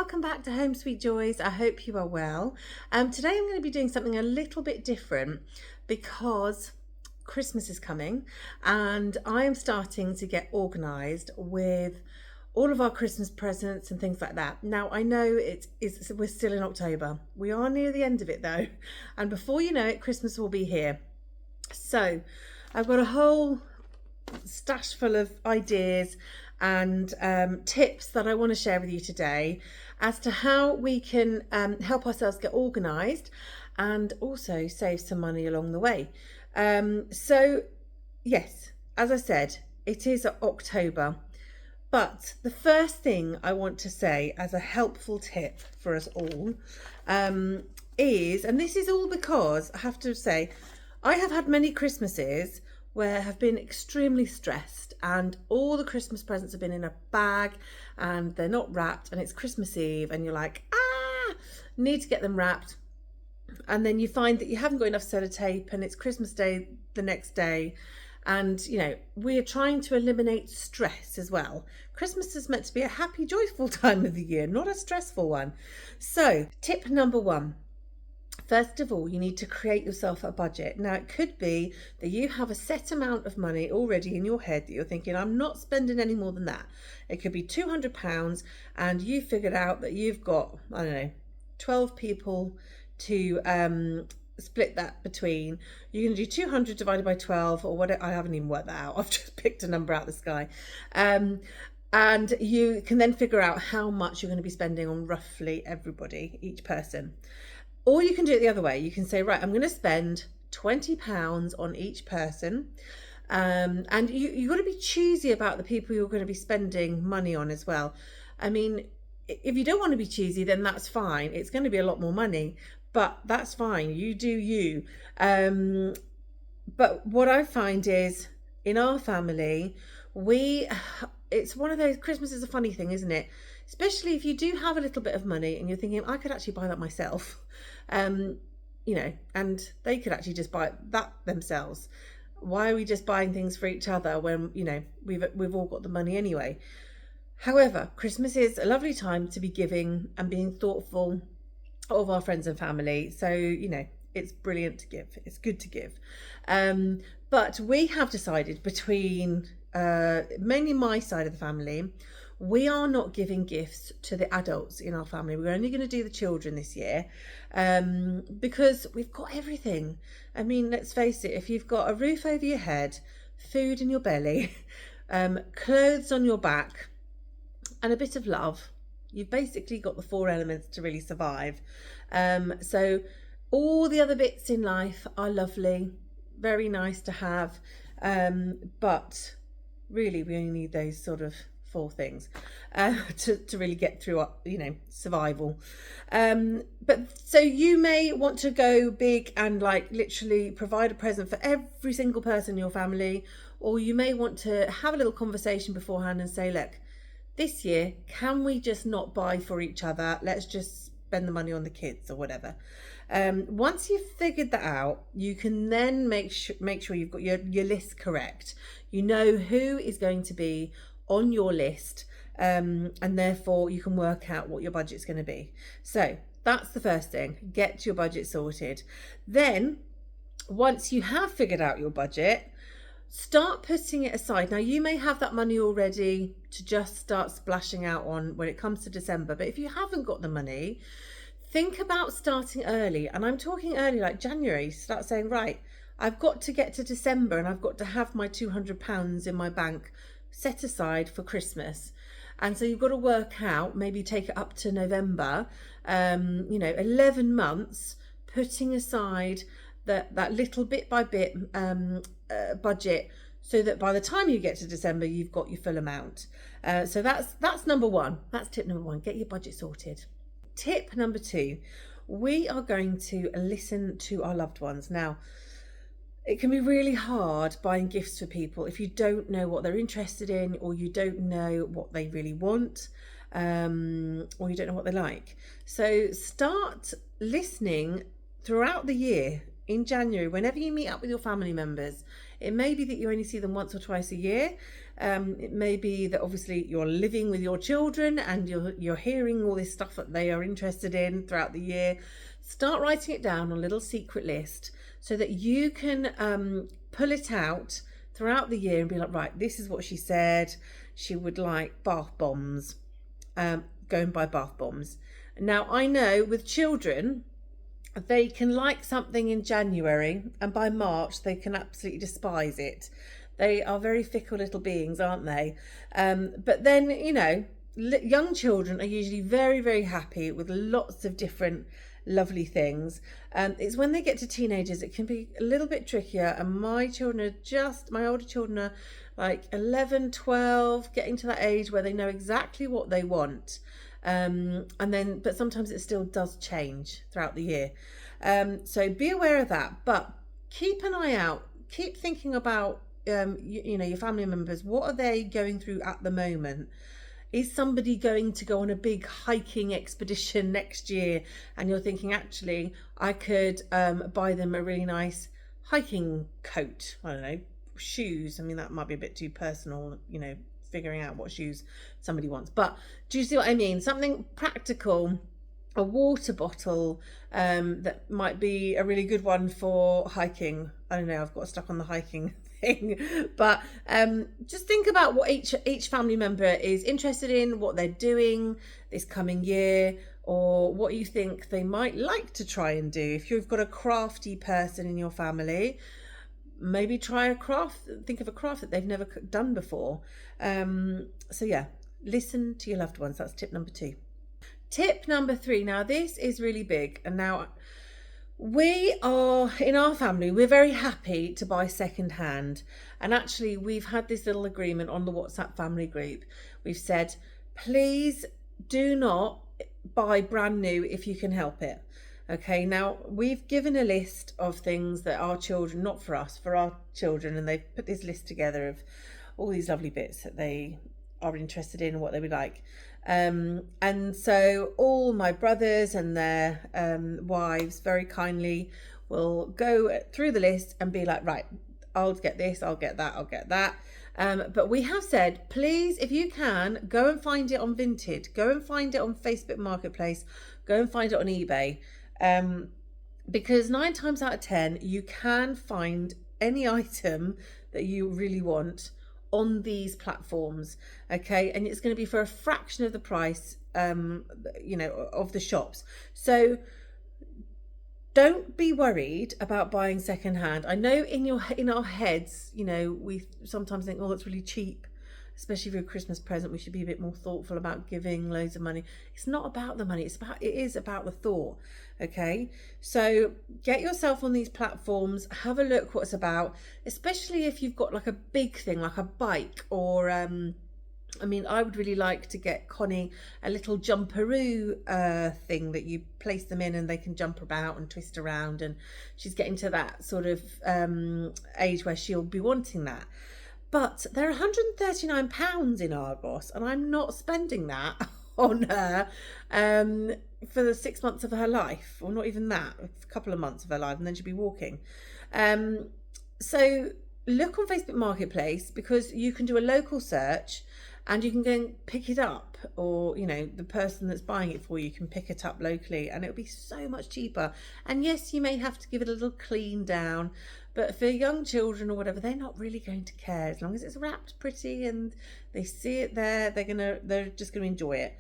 welcome back to Home Sweet Joys. I hope you are well. Today I'm going to be doing something a little bit different because Christmas is coming and I am starting to get organised with all of our Christmas presents and things like that. Now I know we're still in October. We are near the end of it though, and before you know it, Christmas will be here. So I've got a whole stash full of ideas and tips that I want to share with you today as to how we can help ourselves get organised and also save some money along the way. So yes, as I said, it is October, but the first thing I want to say as a helpful tip for us all is, and this is all because I have to say, I have had many Christmases where I have been extremely stressed and all the Christmas presents have been in a bag and they're not wrapped, and it's Christmas Eve and you're like, need to get them wrapped. And then you find that you haven't got enough sellotape and it's Christmas Day the next day. And, you know, we're trying to eliminate stress as well. Christmas is meant to be a happy, joyful time of the year, not a stressful one. So tip number one. First of all, you need to create yourself a budget. Now, it could be that you have a set amount of money already in your head that you're thinking, I'm not spending any more than that. It could be £200 and you figured out that you've got, 12 people to split that between. You're going to do 200 divided by 12 or what? I haven't even worked that out. I've just picked a number out of the sky. And you can then figure out how much you're going to be spending on roughly everybody, each person. Or you can do it the other way. You can say, right, I'm going to spend £20 on each person. And you've got to be choosy about the people you're going to be spending money on as well. I mean, if you don't want to be choosy, then that's fine. It's going to be a lot more money, but that's fine. You do you. But what I find is in our family, it's one of those, Christmas is a funny thing, isn't it? Especially if you do have a little bit of money and you're thinking, I could actually buy that myself, and they could actually just buy that themselves. Why are we just buying things for each other when, we've all got the money anyway? However, Christmas is a lovely time to be giving and being thoughtful of our friends and family. So, it's brilliant to give. It's good to give. But we have decided between mainly my side of the family, we are not giving gifts to the adults in our family. We're only going to do the children this year because we've got everything. I mean, let's face it, if you've got a roof over your head, food in your belly, clothes on your back, and a bit of love, you've basically got the four elements to really survive. So all the other bits in life are lovely, very nice to have, but really we only need those sort of four things to really get through survival. But so you may want to go big and literally provide a present for every single person in your family, or you may want to have a little conversation beforehand and say, look, this year can we just not buy for each other, let's just spend the money on the kids or whatever. Once you've figured that out, you can then make sure you've got your list correct. You know who is going to be on your list, and therefore you can work out what your budget's going to be. So that's the first thing, get your budget sorted. Then once you have figured out your budget, start putting it aside. Now you may have that money already to just start splashing out on when it comes to December, but if you haven't got the money, think about starting early. And I'm talking early, like January. Start saying, right, I've got to get to December and I've got to have my £200 in my bank set aside for Christmas. And so you've got to work out, maybe take it up to November, 11 months, putting aside that little bit by bit budget, so that by the time you get to December, you've got your full amount. So that's number one. That's tip number one, get your budget sorted. Tip number two, we are going to listen to our loved ones. Now, it can be really hard buying gifts for people if you don't know what they're interested in, or you don't know what they really want, or you don't know what they like. So start listening throughout the year. in January, whenever you meet up with your family members, it may be that you only see them once or twice a year. It may be that obviously you're living with your children and you're hearing all this stuff that they are interested in throughout the year. Start writing it down on a little secret list so that you can pull it out throughout the year and be like, right, this is what she said. She would like bath bombs. Go and buy bath bombs. Now, I know with children, they can like something in January and by March they can absolutely despise it. They are very fickle little beings, aren't they? But then, young children are usually very, very happy with lots of different lovely things. It's when they get to teenagers it can be a little bit trickier, and my older children are like 11, 12, getting to that age where they know exactly what they want. But sometimes it still does change throughout the year. So be aware of that, but keep an eye out, keep thinking about your family members. What are they going through at the moment? Is somebody going to go on a big hiking expedition next year and you're thinking, actually, I could buy them a really nice hiking coat? I don't know, shoes. I mean, that might be a bit too personal, figuring out what shoes somebody wants. But do you see what I mean? Something practical, a water bottle that might be a really good one for hiking. I don't know, I've got stuck on the hiking thing, but just think about what each family member is interested in, what they're doing this coming year, or what you think they might like to try and do. If you've got a crafty person in your family, maybe try a craft, think of a craft that they've never done before. So yeah, listen to your loved ones. That's tip number 2. Tip number 3. Now this is really big, and now we are, in our family, we're very happy to buy second hand. And actually we've had this little agreement on the WhatsApp family group. We've said, please do not buy brand new if you can help it. Okay, now we've given a list of things that our children, not for us, for our children, and they've put this list together of all these lovely bits that they are interested in and what they would like. And so all my brothers and their wives very kindly will go through the list and be like, right, I'll get this, I'll get that, I'll get that. But we have said, please, if you can, go and find it on Vinted, go and find it on Facebook Marketplace, go and find it on eBay. Because 9 times out of 10, you can find any item that you really want on these platforms. Okay, and it's going to be for a fraction of the price, of the shops. So don't be worried about buying secondhand. I know in our heads, we sometimes think, oh, that's really cheap. Especially for a Christmas present, we should be a bit more thoughtful about giving loads of money. It's not about the money. It is about the thought. Okay, so get yourself on these platforms, have a look what it's about, especially if you've got like a big thing, like a bike, or I would really like to get Connie a little jumperoo thing that you place them in and they can jump about and twist around, and she's getting to that sort of age where she'll be wanting that. But they're £139 in Argos, and I'm not spending that on her for the 6 months of her life, or not even that, a couple of months of her life, and then she'll be walking. So look on Facebook Marketplace, because you can do a local search and you can go and pick it up, or the person that's buying it for you can pick it up locally, and it'll be so much cheaper. And yes, you may have to give it a little clean down, but for young children or whatever, they're not really going to care as long as it's wrapped pretty and they see it there. They're just gonna enjoy it.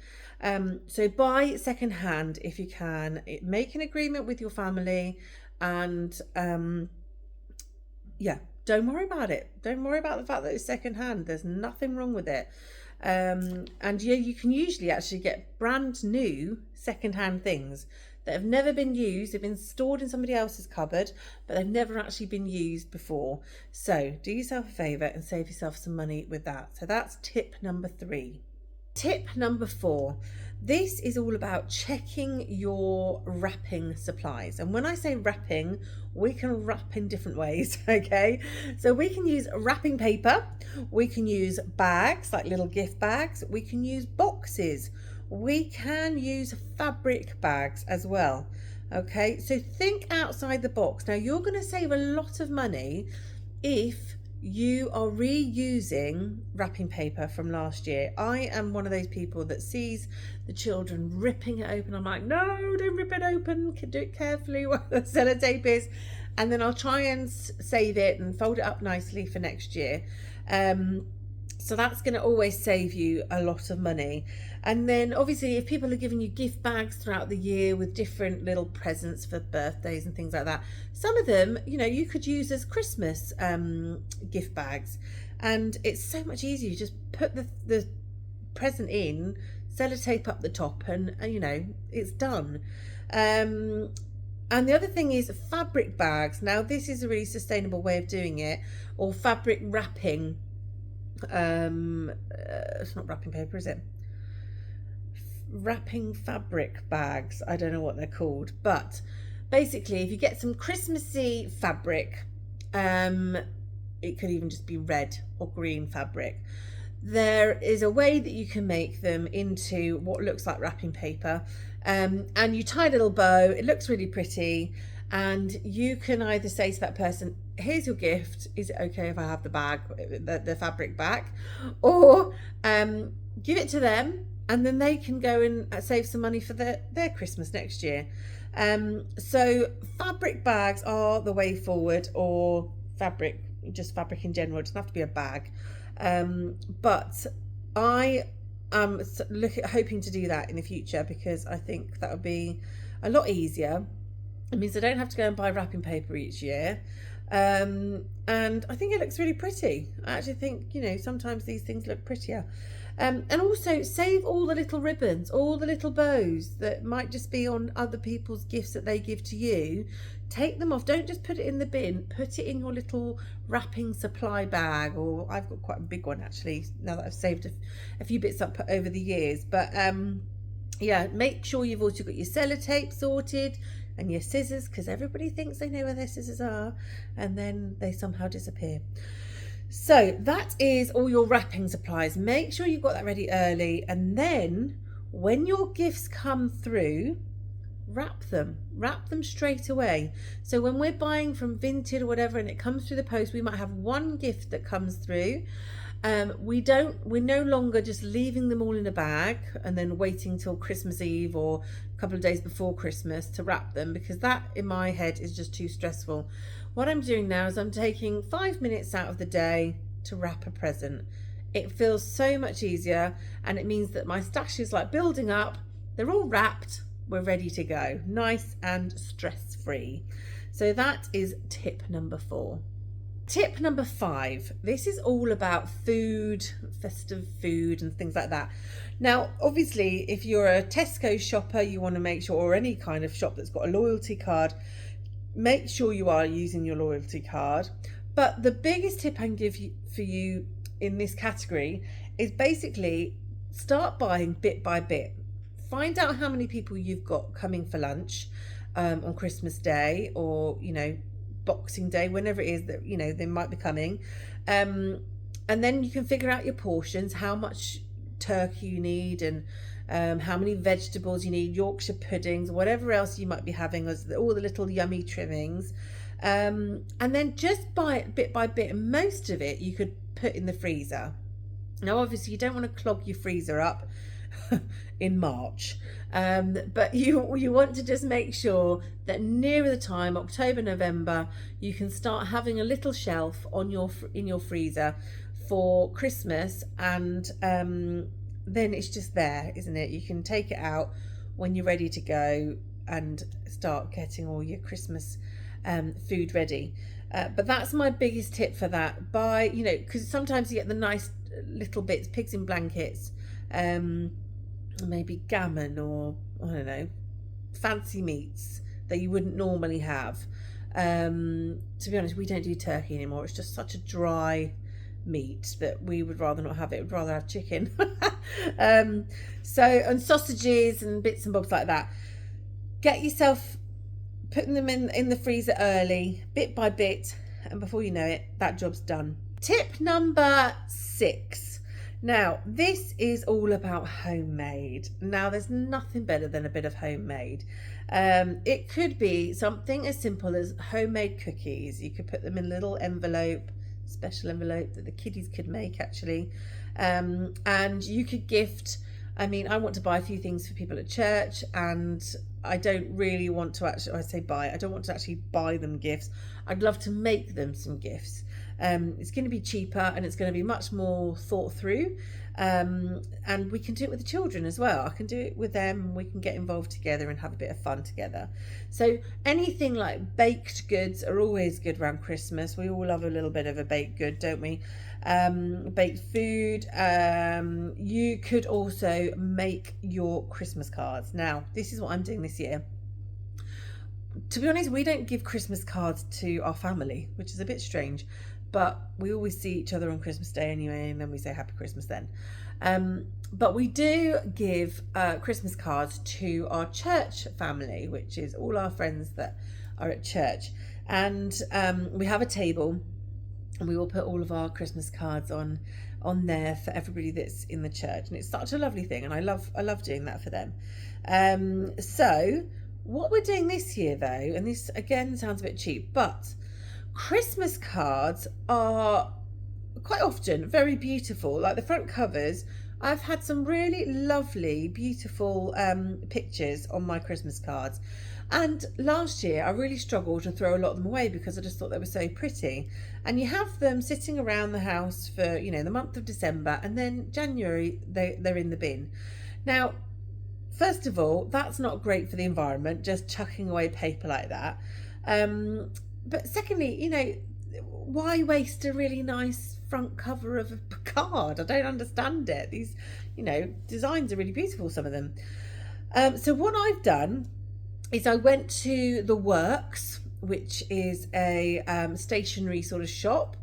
So buy second hand if you can. Make an agreement with your family, and don't worry about it. Don't worry about the fact that it's second hand. There's nothing wrong with it. And you can usually actually get brand new second hand things that have never been used. They've been stored in somebody else's cupboard, but they've never actually been used before. So do yourself a favour and save yourself some money with that. So that's tip number 3. Tip number 4. This is all about checking your wrapping supplies. And when I say wrapping, we can wrap in different ways, okay? So we can use wrapping paper, we can use bags, like little gift bags, we can use boxes, we can use fabric bags as well, Okay, so think outside the box. Now, you're going to save a lot of money if you are reusing wrapping paper from last year. I am one of those people that sees the children ripping it open. I'm like, no, don't rip it open. Do it carefully while the sellotape is. And then I'll try and save it and fold it up nicely for next year. So that's going to always save you a lot of money. And then obviously if people are giving you gift bags throughout the year with different little presents for birthdays and things like that, some of them, you know, you could use as Christmas gift bags. And it's so much easier. You just put the present in, sellotape up the top, and you know, it's done. And the other thing is fabric bags. Now this is a really sustainable way of doing it, or fabric wrapping. It's not wrapping paper, is it? Wrapping fabric bags. I don't know what they're called, but basically if you get some Christmassy fabric, it could even just be red or green fabric, there is a way that you can make them into what looks like wrapping paper, and you tie a little bow. It looks really pretty, and you can either say to that person, here's your gift, is it okay if I have the bag, the fabric back, or give it to them, and then they can go and save some money for their Christmas next year. So fabric bags are the way forward, or fabric, just fabric in general. It doesn't have to be a bag. But I am hoping to do that in the future, because I think that would be a lot easier. It means I don't have to go and buy wrapping paper each year. And I think it looks really pretty. I actually think, you know, sometimes these things look prettier. And also save all the little ribbons, all the little bows that might just be on other people's gifts that they give to you. Take them off. Don't just put it in the bin. Put it in your little wrapping supply bag, or I've got quite a big one actually, now that I've saved a few bits up over the years. But yeah, make sure you've also got your sellotape sorted and your scissors, because everybody thinks they know where their scissors are and then they somehow disappear. So that is all your wrapping supplies. Make sure you've got that ready early, and then when your gifts come through, wrap them straight away. So when we're buying from Vinted or whatever and it comes through the post, we might have one gift that comes through. We're no longer just leaving them all in a bag and then waiting till Christmas Eve or a couple of days before Christmas to wrap them, because that in my head is just too stressful. What I'm doing now is I'm taking 5 minutes out of the day to wrap a present. It feels so much easier, and it means that my stash is like building up. They're all wrapped. We're ready to go. Nice and stress-free. So that is tip number 4. Tip number 5. This is all about food, festive food and things like that. Now, obviously, if you're a Tesco shopper, you want to make sure, or any kind of shop that's got a loyalty card, make sure you are using your loyalty card. But the biggest tip I can give you for you in this category is basically start buying bit by bit. Find out how many people you've got coming for lunch on Christmas Day, or, you know, Boxing Day, whenever it is that, you know, they might be coming. And then you can figure out your portions, how much turkey you need, and how many vegetables you need, Yorkshire puddings, whatever else you might be having, all the little yummy trimmings. And then just buy it bit by bit, and most of it you could put in the freezer. Now, obviously, you don't want to clog your freezer up in March, but you want to just make sure that nearer the time, October, November, you can start having a little shelf on in your freezer for Christmas, and then it's just there, isn't it? You can take it out when you're ready to go and start getting all your Christmas food ready. But that's my biggest tip for that. Buy, you know, because sometimes you get the nice little bits, pigs in blankets, maybe gammon, or I don't know, fancy meats that you wouldn't normally have. To be honest, we don't do turkey anymore. It's just such a dry meat that we would rather not have it. We'd rather have chicken. And sausages and bits and bobs like that. Get yourself putting them in the freezer early, bit by bit, and before you know it, that job's done. Tip number 6 Now, this is all about homemade. Now, there's nothing better than a bit of homemade. It could be something as simple as homemade cookies. You could put them in a little envelope, special envelope that the kiddies could make actually. And you could gift, I mean, I want to buy a few things for people at church, and I don't really want to actually, I say buy, I don't want to actually buy them gifts. I'd love to make them some gifts. It's going to be cheaper and it's going to be much more thought through. And we can do it with the children as well. I can do it with them and we can get involved together and have a bit of fun together. So anything like baked goods are always good around Christmas. We all love a little bit of a baked good, don't we? Baked food. You could also make your Christmas cards. Now, this is what I'm doing this year. To be honest, we don't give Christmas cards to our family, which is a bit strange, but we always see each other on Christmas Day anyway, and then we say Happy Christmas then. But we do give Christmas cards to our church family, which is all our friends that are at church. And we have a table, and we will put all of our Christmas cards on there for everybody that's in the church, and it's such a lovely thing, and I love doing that for them. So what we're doing this year though, and this again sounds a bit cheap, but Christmas cards are quite often very beautiful. Like the front covers, I've had some really lovely, beautiful pictures on my Christmas cards. And last year I really struggled to throw a lot of them away because I just thought they were so pretty. And you have them sitting around the house for, you know, the month of December, and then January they're in the bin. Now, first of all, that's not great for the environment, just chucking away paper like that. But secondly, you know, why waste a really nice front cover of a card? I don't understand it. These, you know, designs are really beautiful, some of them. So what I've done is I went to The Works, which is a stationery sort of shop.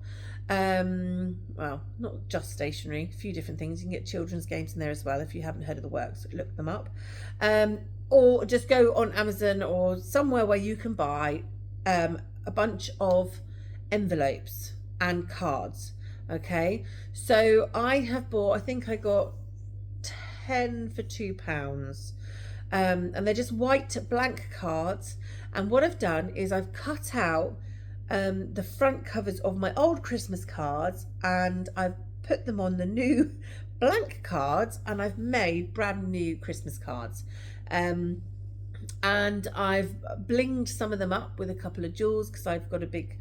Well, not just stationery, a few different things. You can get children's games in there as well. If you haven't heard of The Works, look them up. Or just go on Amazon or somewhere where you can buy a bunch of envelopes and cards. Okay, so I have bought, I think I got 10 for £2. And they're just white blank cards. And what I've done is I've cut out the front covers of my old Christmas cards, and I've put them on the new blank cards, and I've made brand new Christmas cards. And I've blinged some of them up with a couple of jewels because I've got a big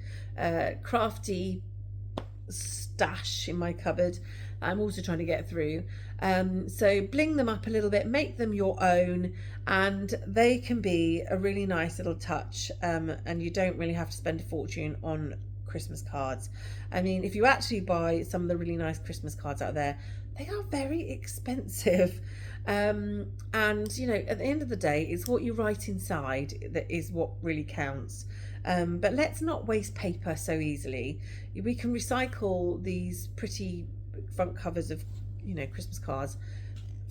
crafty stash in my cupboard I'm also trying to get through. So bling them up a little bit, make them your own, and they can be a really nice little touch, and you don't really have to spend a fortune on Christmas cards. I mean, if you actually buy some of the really nice Christmas cards out there, they are very expensive. And you know, at the end of the day, it's what you write inside that is what really counts. But let's not waste paper so easily. We can recycle these pretty front covers of, you know, Christmas cards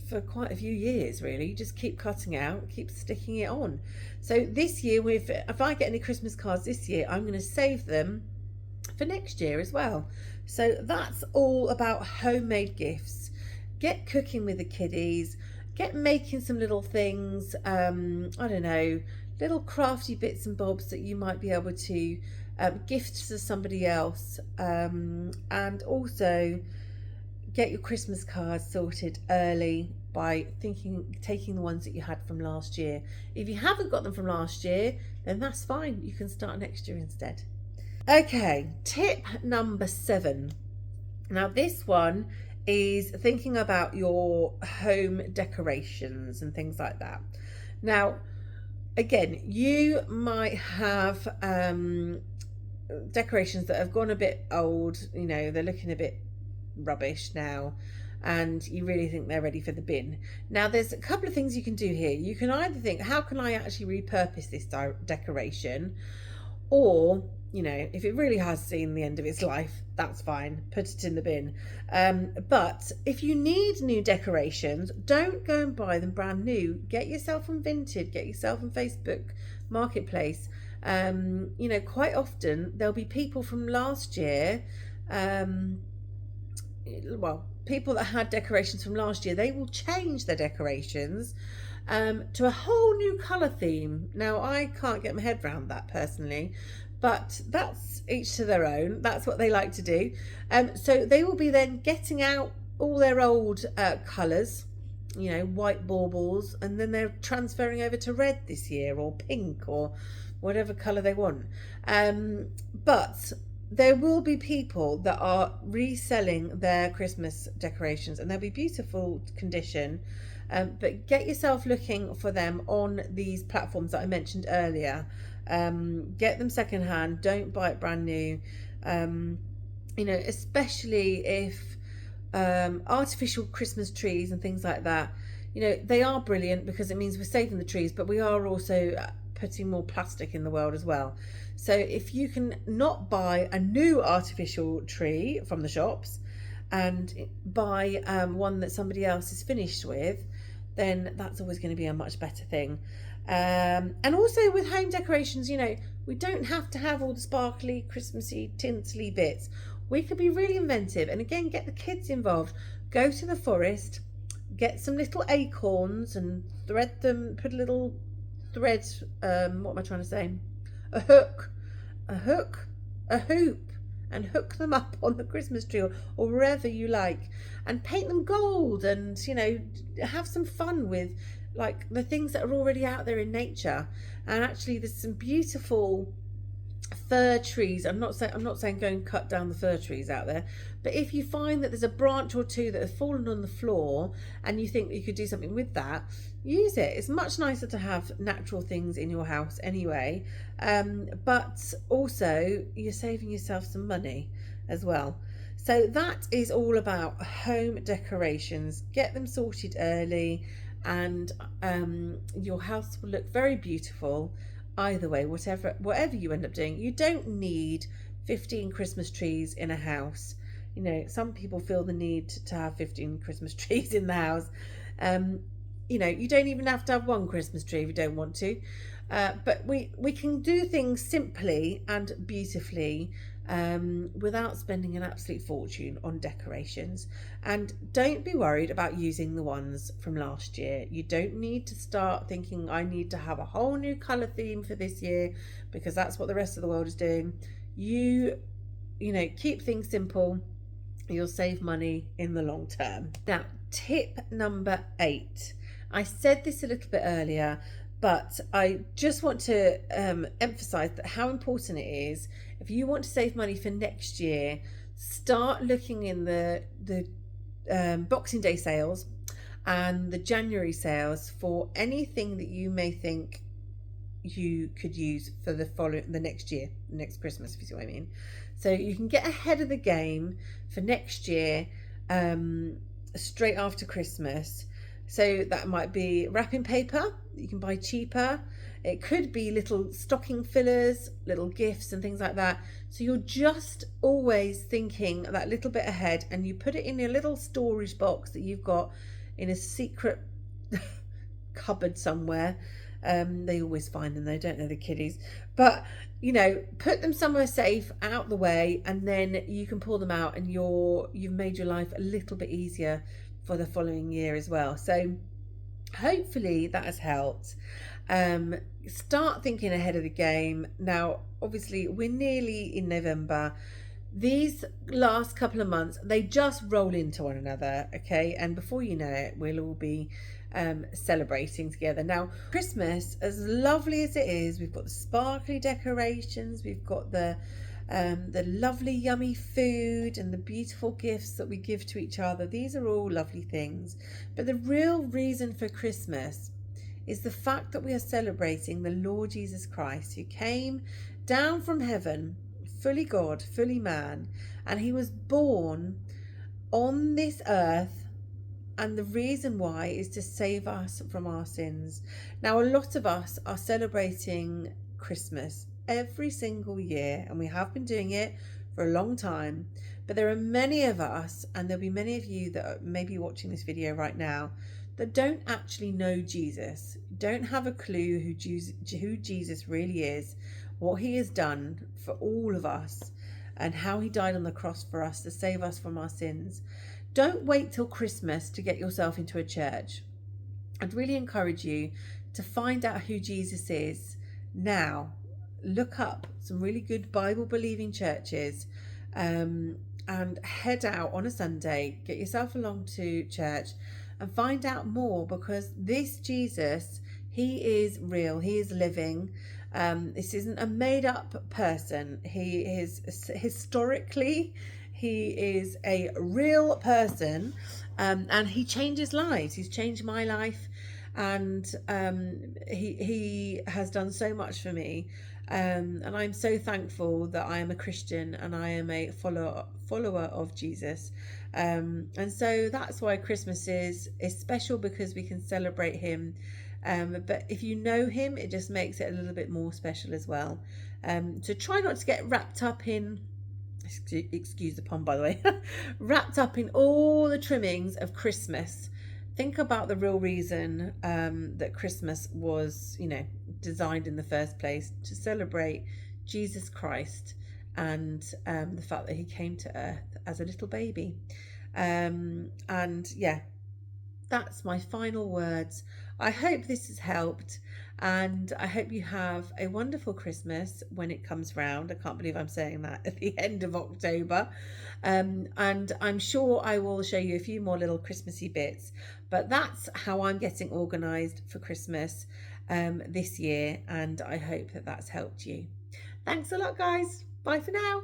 for quite a few years, really. You just keep cutting out, keep sticking it on. So this year, if I get any Christmas cards this year, I'm going to save them for next year as well. So that's all about homemade gifts. Get cooking with the kiddies, get making some little things, I don't know, little crafty bits and bobs that you might be able to gift to somebody else, and also get your Christmas cards sorted early by taking the ones that you had from last year. If you haven't got them from last year, then that's fine, you can start next year instead. Okay, tip number 7. Now this one is thinking about your home decorations and things like that. Now, again, you might have decorations that have gone a bit old, you know, they're looking a bit rubbish now, and you really think they're ready for the bin. Now, there's a couple of things you can do here. You can either think, how can I actually repurpose this decoration? Or, you know, if it really has seen the end of its life, that's fine, put it in the bin. But if you need new decorations, don't go and buy them brand new. Get yourself on Vinted, get yourself on Facebook Marketplace. You know, quite often there'll be people from last year, well, people that had decorations from last year, they will change their decorations to a whole new colour theme. Now, I can't get my head around that personally, but that's each to their own. That's what they like to do. So they will be then getting out all their old colours, you know, white baubles, and then they're transferring over to red this year, or pink, or whatever colour they want. But there will be people that are reselling their Christmas decorations, and they'll be beautiful condition. But get yourself looking for them on these platforms that I mentioned earlier. Get them secondhand. Don't buy it brand new. You know, especially if artificial Christmas trees and things like that, you know, they are brilliant because it means we're saving the trees, but we are also putting more plastic in the world as well. So if you can not buy a new artificial tree from the shops and buy one that somebody else is finished with, then that's always going to be a much better thing. And also with home decorations, you know, we don't have to have all the sparkly, Christmassy, tinsely bits. We could be really inventive and again get the kids involved. Go to the forest, get some little acorns and thread them, put a little thread, what am I trying to say? A hook, a hoop, and hook them up on the Christmas tree or wherever you like, and paint them gold, and you know, have some fun with like the things that are already out there in nature. And actually there's some beautiful fir trees. I'm not saying go and cut down the fir trees out there, but if you find that there's a branch or two that have fallen on the floor and you think you could do something with that, use it. It's much nicer to have natural things in your house anyway, but also you're saving yourself some money as well. So that is all about home decorations. Get them sorted early and your house will look very beautiful. Either way, whatever you end up doing, you don't need 15 Christmas trees in a house. You know, some people feel the need to have 15 Christmas trees in the house. You know, you don't even have to have one Christmas tree if you don't want to. But we can do things simply and beautifully without spending an absolute fortune on decorations. And don't be worried about using the ones from last year. You don't need to start thinking I need to have a whole new colour theme for this year, because that's what the rest of the world is doing. You know, keep things simple. You'll save money in the long term. Now, tip number 8. I said this a little bit earlier, but I just want to emphasize that how important it is. If you want to save money for next year, start looking in the Boxing Day sales and the January sales for anything that you may think you could use for the next year, next Christmas, if you see what I mean. So you can get ahead of the game for next year, straight after Christmas. So that might be wrapping paper that you can buy cheaper. It could be little stocking fillers, little gifts and things like that. So you're just always thinking that little bit ahead, and you put it in a little storage box that you've got in a secret cupboard somewhere. They always find them, they don't know, the kiddies. But, you know, put them somewhere safe, out the way, and then you can pull them out and you've made your life a little bit easier for the following year as well. So hopefully that has helped. Start thinking ahead of the game. Now, obviously, we're nearly in November. These last couple of months, they just roll into one another, okay? And before you know it, we'll all be celebrating together. Now, Christmas, as lovely as it is, we've got the sparkly decorations, we've got the lovely yummy food and the beautiful gifts that we give to each other. These are all lovely things. But the real reason for Christmas is the fact that we are celebrating the Lord Jesus Christ, who came down from heaven, fully God, fully man, and he was born on this earth. And the reason why is to save us from our sins. Now, a lot of us are celebrating Christmas every single year, and we have been doing it for a long time. But there are many of us, and there'll be many of you that are maybe watching this video right now, that don't actually know Jesus, don't have a clue who Jesus really is, what he has done for all of us, and how he died on the cross for us to save us from our sins. Don't wait till Christmas to get yourself into a church. I'd really encourage you to find out who Jesus is now. Look up some really good Bible believing churches, and head out on a Sunday, get yourself along to church and find out more, because this Jesus, he is real, he is living. This isn't a made up person. He is historically, he is a real person, and he changes lives. He's changed my life, and he has done so much for me. And I'm so thankful that I am a Christian and I am a follower of Jesus. And so that's why Christmas is special, because we can celebrate him. But if you know him, it just makes it a little bit more special as well. So try not to get wrapped up in, excuse the pun by the way, wrapped up in all the trimmings of Christmas. Think about the real reason that Christmas was, designed in the first place, to celebrate Jesus Christ and the fact that he came to earth as a little baby. And yeah, that's my final words. I hope this has helped, and I hope you have a wonderful Christmas when it comes round. I can't believe I'm saying that at the end of October. And I'm sure I will show you a few more little Christmassy bits, but that's how I'm getting organised for Christmas this year, and I hope that that's helped you. Thanks a lot, guys. Bye for now.